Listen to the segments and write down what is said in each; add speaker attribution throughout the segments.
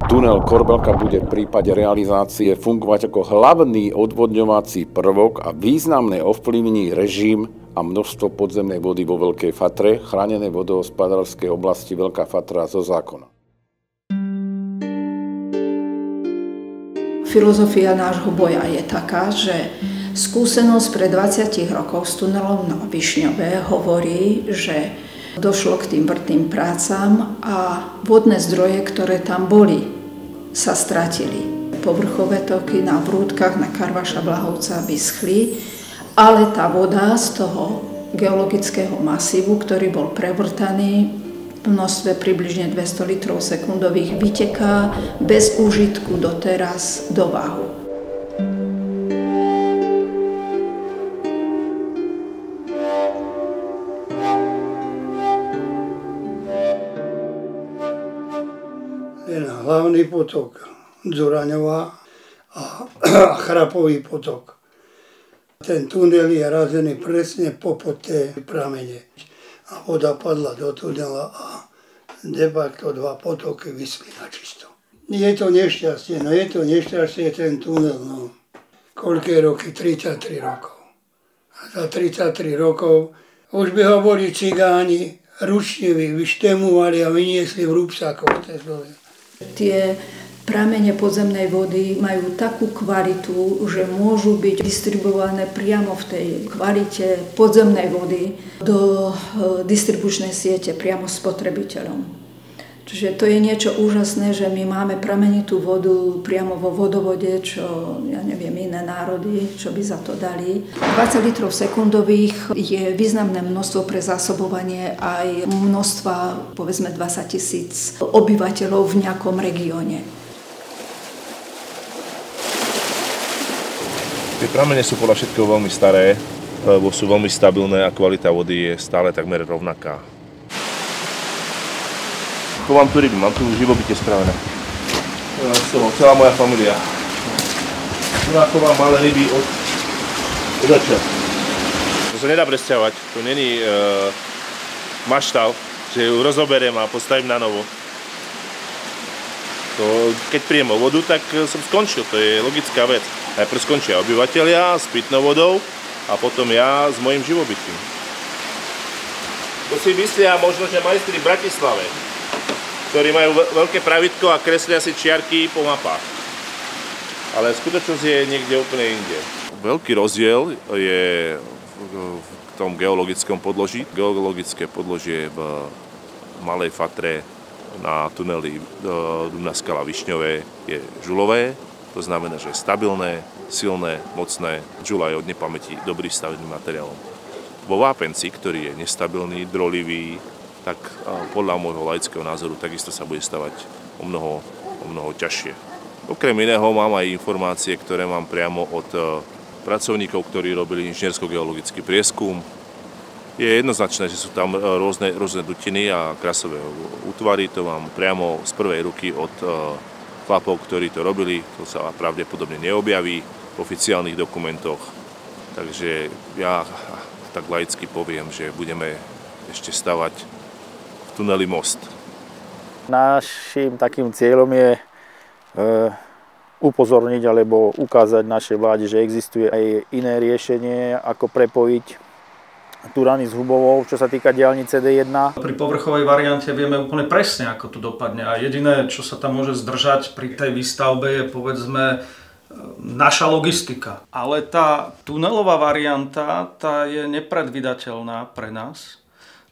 Speaker 1: Tunel Korbelka bude v prípade realizácie fungovať ako hlavný odvodňovací prvok a významne ovplyvní režim a množstvo podzemnej vody vo Veľkej Fatre, chránenej vodohospodárskej oblasti Veľká Fatra zo zákona.
Speaker 2: Filozofia nášho boja je taká, že skúsenosť pred 20 rokov s tunelom na Višňové hovorí, že došlo k tým vrtným prácam a vodné zdroje, ktoré tam boli, sa stratili. Povrchové toky na Vrútkach, na Karvaša, Blahovca vyschli, ale tá voda z toho geologického masívu, ktorý bol prevrtaný v množstve približne 200 litrov sekundových, vyteká bez úžitku doteraz do Váhu.
Speaker 3: Hlavný potok Dzuraňová a Chrapový potok. Ten tunel je razený presne popod tej pramene. A voda padla do tunela a de facto dva potoky vyschli na čisto. Je to nešťastie, ten tunel. No. Koľké roky? 33 rokov. A za 33 rokov už by ho boli cigáni ručne vyštemovali a vyniesli v rúbsakov.
Speaker 2: Tie pramene podzemnej vody majú takú kvalitu, že môžu byť distribuované priamo v tej kvalite podzemnej vody do distribučnej siete priamo spotrebiteľom. Čiže to je niečo úžasné, že my máme pramenitú vodu priamo vo vodovode, čo ja neviem, iné národy, čo by za to dali. 20 litrov sekundových je významné množstvo pre zásobovanie aj množstva, povedzme 20 000 obyvateľov v nejakom regióne.
Speaker 4: Tie pramene sú podľa všetkého veľmi staré, lebo sú veľmi stabilné a kvalita vody je stále takmer rovnaká. Chovám tu ryby, mám tu živobytie spravené. Celá moja familia. Ja chovám malé ryby od začiatku. To sa nedá presťahovať, to není maštav, že ju rozoberiem a postavím na novo. Keď príjem o vodu, tak som skončil, to je logická vec. Najprv skončia obyvatelia s pitnou vodou a potom ja s mojím živobytím. To si myslia možno, že majstri v Bratislave, ktorí majú veľké pravítko a kreslia si čiarky po mapách. Ale skutočnosť je niekde úplne inde. Veľký rozdiel je v tom geologickom podloží. Geologické podložie v Malej Fatre na tuneli Dunajskala Višňové je žulové. To znamená, že je stabilné, silné, mocné. Žula je od nepamäti dobrý stavebným materiálom. Vo vápenci, ktorý je nestabilný, drolivý, tak podľa môjho laického názoru takisto sa bude stavať o mnoho ťažšie. Okrem iného mám aj informácie, ktoré mám priamo od pracovníkov, ktorí robili inžiniersko-geologický prieskum. Je jednoznačné, že sú tam rôzne dutiny a krasové útvary. To mám priamo z prvej ruky od chlapov, ktorí to robili. To sa pravdepodobne neobjaví v oficiálnych dokumentoch. Takže ja tak laicky poviem, že budeme ešte stavať tuneli most.
Speaker 5: Naším takým cieľom je upozorniť alebo ukázať našej vláde, že existuje aj iné riešenie, ako prepojiť Turany s Hubovou, čo sa týka diaľnice D1.
Speaker 6: Pri povrchovej variante vieme úplne presne, ako to dopadne. A jediné, čo sa tam môže zdržať pri tej výstavbe, je povedzme naša logistika. Ale tá tunelová varianta, tá je nepredvídateľná pre nás,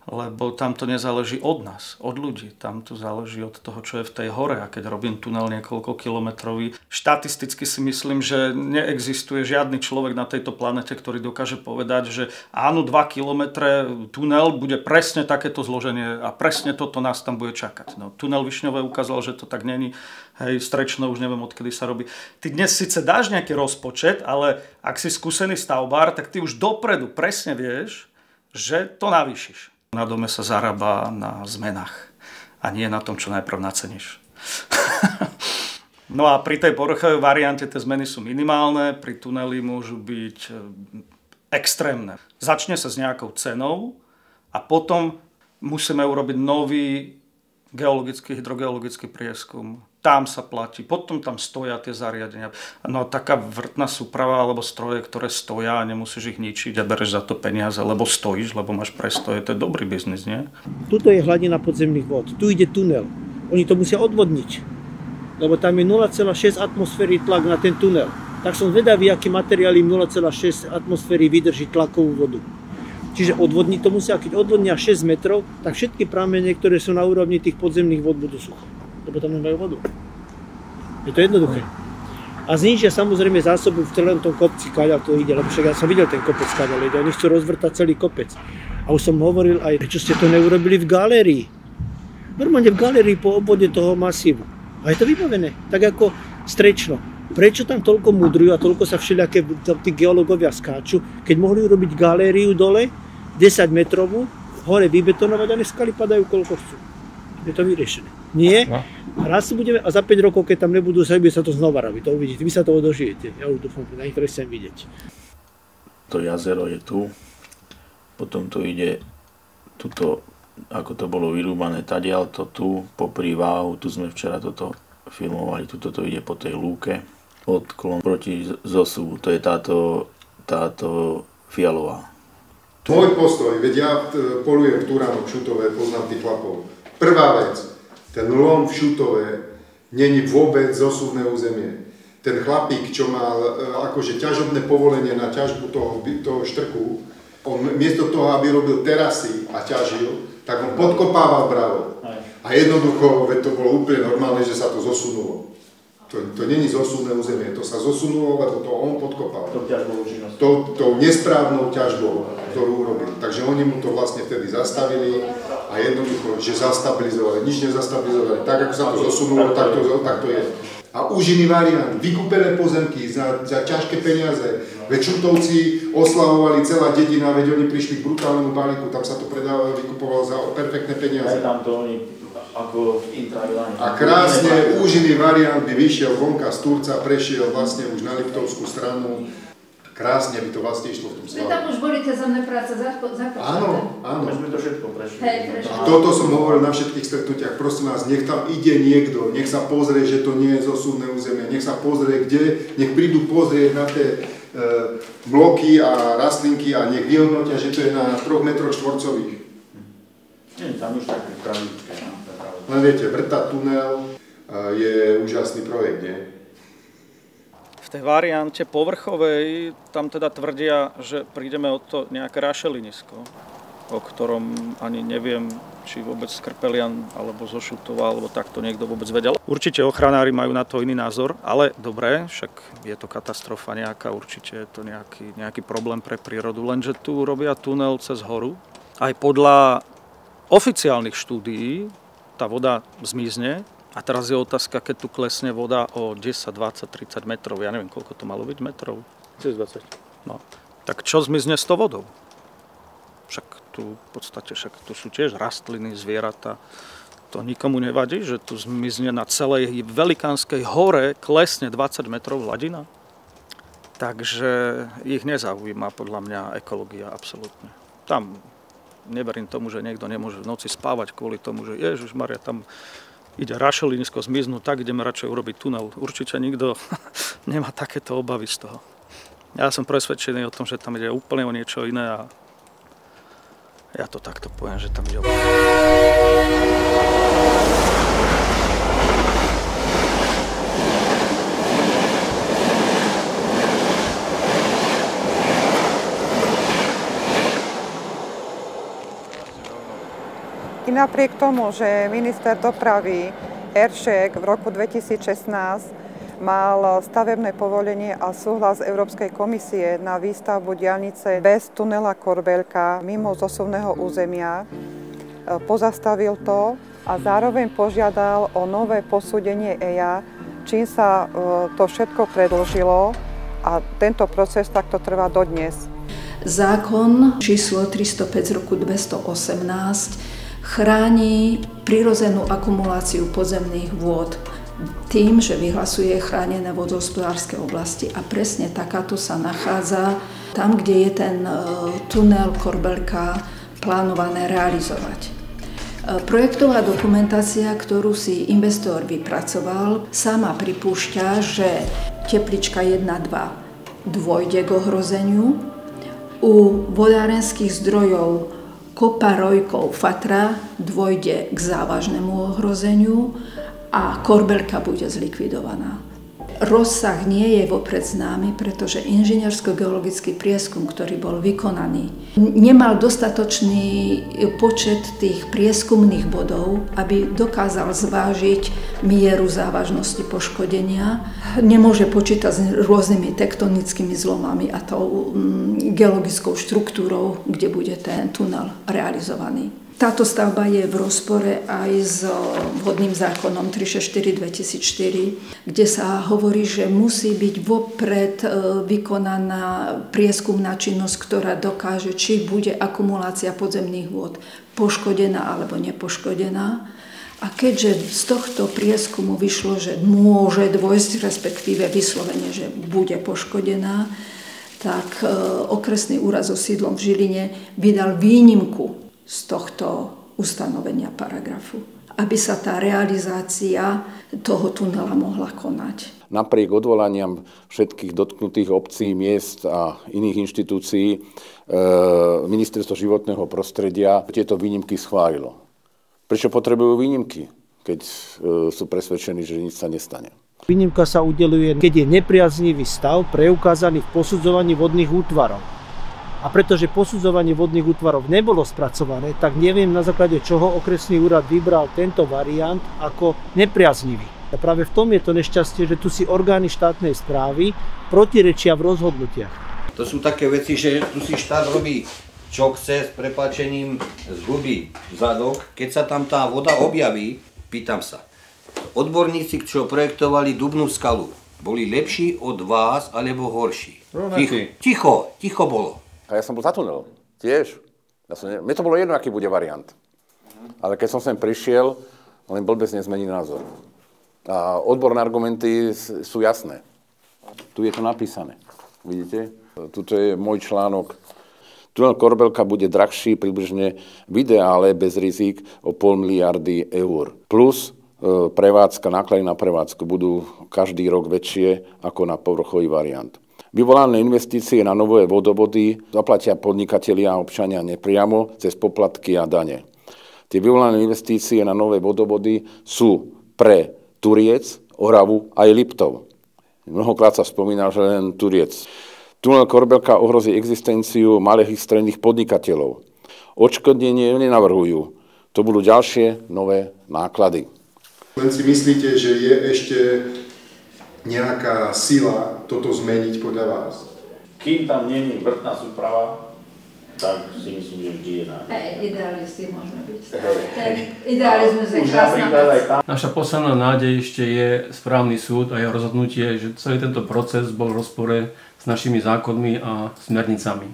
Speaker 6: lebo tam to nezáleží od nás, od ľudí. Tam to záleží od toho, čo je v tej hore. A keď robím tunel niekoľko kilometrový, štatisticky si myslím, že neexistuje žiadny človek na tejto planete, ktorý dokáže povedať, že áno, 2 kilometre tunel bude presne takéto zloženie a presne toto nás tam bude čakať. No, tunel Višňové ukázal, že to tak není. Hej, Strečno už neviem, odkedy sa robí. Ty dnes síce dáš nejaký rozpočet, ale ak si skúsený stavbár, tak ty už dopredu presne vieš, že to navýšiš. Na dome sa zarába na zmenách a nie na tom, čo najprv naceníš. No a pri tej povrchovej variante tie zmeny sú minimálne, pri tuneli môžu byť extrémne. Začne sa s nejakou cenou a potom musíme urobiť nový geologický, hydrogeologický prieskum tam sa platí, potom tam stoja tie zariadenia. No taká vrtná súprava alebo stroje, ktoré stoja a nemusíš ich ničiť a bereš za to peniaze, lebo stojíš, lebo máš prestoje, to je dobrý biznis, nie?
Speaker 7: Tuto je hladina podzemných vod, tu ide tunel. Oni to musia odvodniť, lebo tam je 0,6 atmosféry tlak na ten tunel. Tak som vedavý, aký materiál im 0,6 atmosféry vydrží tlakovú vodu. Čiže odvodniť to musia, keď odvodnia 6 metrov, tak všetky pramene, ktoré sú na úrovni tých podzemných vod, budú suché. Lebo tam nemajú vodu. Je to jednoduché. A znížia samozrejme zásobu v celom tom kopci, kaďal to ide, lebo však ja som videl ten kopec, kaďal ide. Oni chcú rozvrtať celý kopec. A už som hovoril aj, prečo ste to neurobili v galérii. Normálne v galérii po obvode toho masívu. A je to vybavené, tak ako strečno. Prečo tam toľko mudrujú a toľko sa všelijaké tí geológovia skáču, keď mohli urobiť galériu dole, 10 metrovú, hore vybetonovať a skaly padajú koľko chcú. Je to vyriešené. Nie. Raz budeme, a za 5 rokov, keď tam nebudú sa to znova robiť. To uvidíte. Vy sa toho dožijete. Ja už dúfam, na niektoré chcem vidieť.
Speaker 5: To jazero je tu. Potom tu ide tuto, ako to bolo vyrúbané tadiaľ, to tu, popri váhu. Tu sme včera toto filmovali. Tuto to ide po tej lúke. Odklon proti zosuvu. To je táto fialová.
Speaker 8: Môj postoj, veď ja polujem v Turánoch, v Šutove, poznám tých chlapov. Prvá vec, ten lom v Šutove není vôbec zosuvné územie. Ten chlapík, čo mal akože ťažobné povolenie na ťažbu toho štrku, on miesto toho, aby robil terasy a ťažil, tak on podkopával bravo. A jednoducho, veď to bolo úplne normálne, že sa to zosunulo. To není zosuvné územie, to sa zosunulo, lebo to on podkopal. Tou nesprávnou ťažbou, ktorú urobil. Takže oni mu to vlastne vtedy zastavili a jednoducho, že zastabilizovali, nič nezastabilizovali. Tak, ako sa to zosunulo, tak to je. A už iný variant, vykúpené pozemky za ťažké peniaze. Veď Šutovci oslavovali celá dedina, veď oni prišli k brutálnemu balíku, tam sa to predávalo, vykupovalo za perfektné peniaze.
Speaker 5: Tam to oni ako v Intravilani.
Speaker 8: A krásne úživý variant by vyšiel vonka z Turca, prešiel vlastne už na Liptovskú stranu. Krásne by to vlastne išlo v tom Slave.
Speaker 2: Tam už boli tie zemné práce započaté.
Speaker 8: Áno, áno.
Speaker 5: My sme to všetko prešli.
Speaker 8: A toto som hovoril na všetkých stretnutiach. Prosím vás, nech tam ide niekto, nech sa pozrie, že to nie je zosuvné územie, nech sa pozrie kde, nech prídu pozrieť na tie bloky a rastlinky a nech vyhodnotia, že to je na 3 metroch štvorcových.
Speaker 5: Nie, tam už také pravičké.
Speaker 8: Len viete, vrtať tunel je úžasný projekt, nie?
Speaker 6: V tej variante povrchovej tam teda tvrdia, že prídeme o to nejaké rašelinisko, o ktorom ani neviem, či vôbec z Krpelian alebo zo Šutova, alebo takto niekto vôbec vedel. Určite ochranári majú na to iný názor, ale dobre, však je to katastrofa nejaká, určite je to nejaký problém pre prírodu, lenže tu robia tunel cez horu. Aj podľa oficiálnych štúdií tá voda zmizne a teraz je otázka, keď tu klesne voda o 10, 20, 30 metrov, ja neviem, koľko to malo byť metrov?
Speaker 7: Cez 20.
Speaker 6: No, tak čo zmizne s tou vodou? Však tu v podstate tu sú tiež rastliny, zvieratá. To nikomu nevadí, že tu zmizne na celej velikánskej hore klesne 20 metrov hladina? Takže ich nezaujíma podľa mňa ekológia absolútne. Tam neverím tomu, že niekto nemôže v noci spávať kvôli tomu, že Ježišmaria, tam ide rašelinisko zmiznúť, tak ideme radšej urobiť tunel. Určite nikto nemá takéto obavy z toho. Ja som presvedčený o tom, že tam ide úplne o niečo iné a ja to takto poviem, že tam ide o...
Speaker 9: I napriek tomu, že minister dopravy Eršek v roku 2016 mal stavebné povolenie a súhlas Európskej komisie na výstavbu diaľnice bez tunela Korbelka mimo zosuvného územia, pozastavil to a zároveň požiadal o nové posúdenie EIA, čím sa to všetko predĺžilo a tento proces takto trvá dodnes.
Speaker 2: Zákon číslo 305 z roku 218 chráni prirodzenú akumuláciu podzemných vôd tým, že vyhlasuje chránené vodohospodárske oblasti a presne takáto sa nachádza tam, kde je ten tunel Korbelka plánované realizovať. Projektová dokumentácia, ktorú si investor vypracoval, sama pripúšťa, že teplička 1-2 dôjde k ohrozeniu. U vodárenských zdrojov kopa Rojkov Fatra dôjde k závažnému ohrozeniu a Korbelka bude zlikvidovaná. Rozsah nie je vopred známy, pretože inžiniersko-geologický prieskum, ktorý bol vykonaný, nemal dostatočný počet tých prieskumných bodov, aby dokázal zvážiť mieru závažnosti poškodenia. Nemôže počítať s rôznymi tektonickými zlomami a tou geologickou štruktúrou, kde bude ten tunel realizovaný. Táto stavba je v rozpore aj s vodným zákonom 364/2004, kde sa hovorí, že musí byť vopred vykonaná prieskumná činnosť, ktorá dokáže, či bude akumulácia podzemných vôd poškodená alebo nepoškodená. A keďže z tohto prieskumu vyšlo, že môže dôjsť, respektíve vyslovene, že bude poškodená, tak okresný úrad so sídlom v Žiline vydal výnimku z tohto ustanovenia paragrafu, aby sa tá realizácia toho tunela mohla konať.
Speaker 1: Napriek odvolaniam všetkých dotknutých obcí, miest a iných inštitúcií Ministerstvo životného prostredia tieto výnimky schválilo. Prečo potrebujú výnimky, keď sú presvedčení, že nič sa nestane?
Speaker 7: Výnimka sa udeľuje, keď je nepriaznivý stav preukázaný v posudzovaní vodných útvarov. A pretože posudzovanie vodných útvarov nebolo spracované, tak neviem, na základe čoho okresný úrad vybral tento variant ako nepriaznivý. A práve v tom je to nešťastie, že tu si orgány štátnej správy protirečia v rozhodnutiach.
Speaker 10: To sú také veci, že tu si štát robí, čo chce, s prepáčením z huby zadok. Keď sa tam tá voda objaví, pýtam sa, odborníci, čo projektovali Dubnú skalu, boli lepší od vás alebo horší? Ticho bolo.
Speaker 1: A ja som bol za tunel, tiež. Mne to bolo jedno, aký bude variant. Ale keď som sem prišiel, len blbec nezmení názor. A odborné argumenty sú jasné. Tu je to napísané. Vidíte? Tuto je môj článok. Tunel Korbelka bude drahší približne v ideále bez rizik o 0,5 miliardy eur. Plus prevádzka, náklady na prevádzku budú každý rok väčšie ako na povrchový variant. Vyvolané investície na nové vodovody zaplatia podnikatelia a občania nepriamo cez poplatky a dane. Tie vyvolané investície na nové vodovody sú pre Turiec, Oravu aj Liptov. Mnohokrát sa spomína, že len Turiec. Tunel Korbelka ohrozí existenciu malých stredných podnikateľov. Odškodnenie nenavrhujú. To budú ďalšie nové náklady.
Speaker 8: Len si myslíte, že je ešte nejaká sila toto zmeniť podľa vás?
Speaker 5: Kým tam nie je vrtná súprava, tak si myslím, že vždy je nájde.
Speaker 2: Idealisti môžeme byť. Ten idealizmus je krásna vec.
Speaker 11: Naša posledná nádej ešte je správny súd a jeho rozhodnutie, že celý tento proces bol v rozpore s našimi zákonmi a smernicami.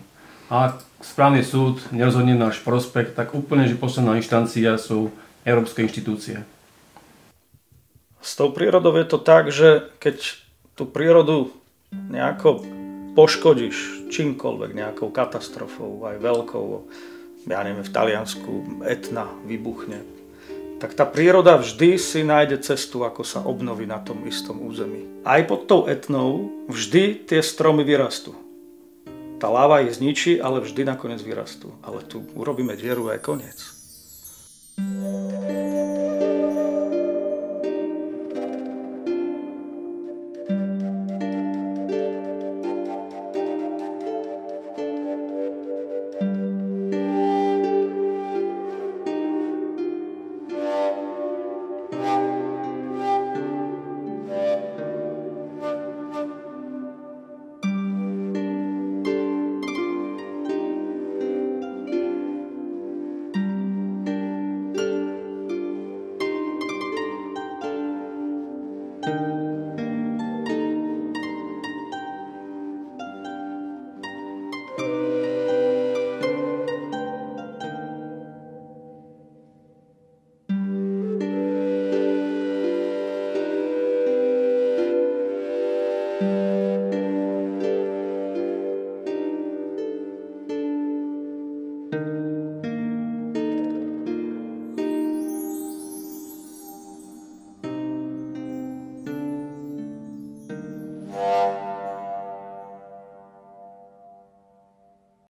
Speaker 11: A ak správny súd nerozhodne náš prospekt, tak úplne, že posledná inštancia sú európske inštitúcie.
Speaker 6: S tou prírodou je to tak, že keď tú prírodu nejako poškodíš čímkoľvek, nejakou katastrofou, aj veľkou, ja neviem, v Taliansku Etna vybuchne, tak tá príroda vždy si nájde cestu, ako sa obnoví na tom istom území. Aj pod tou Etnou vždy tie stromy vyrastú. Tá láva ich zničí, ale vždy nakoniec vyrastú. Ale tu urobíme dieru a je koniec.